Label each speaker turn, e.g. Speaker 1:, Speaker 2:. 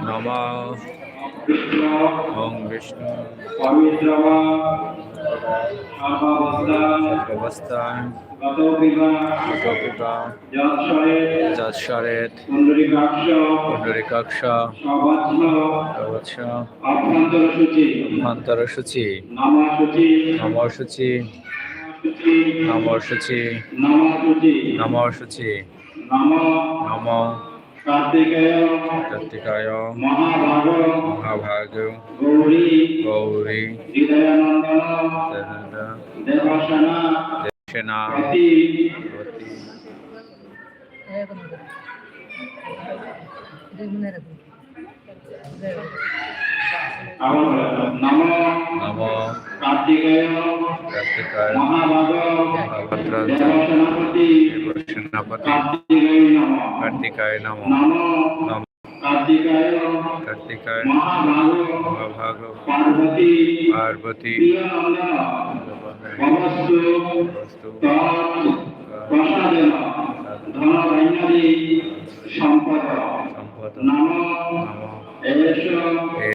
Speaker 1: নমঃ ওং বিষ্ণু সর্বাবস্থান গতপিবা যৎসরেৎ পুণ্ডরীকাক্ষ সবৎস অভ্যন্তরসূচি নমঃসূচি নমঃসূচি নমঃসূচি নম কার্তিকায় মহাভাগ গৌরী দেবসেনা নম কার্তিকায় মহাভদ্র সেনাপতি কার্তিকায় নম নম কার্তিকায় মহাভাগ পার্বতী সম্পদ নম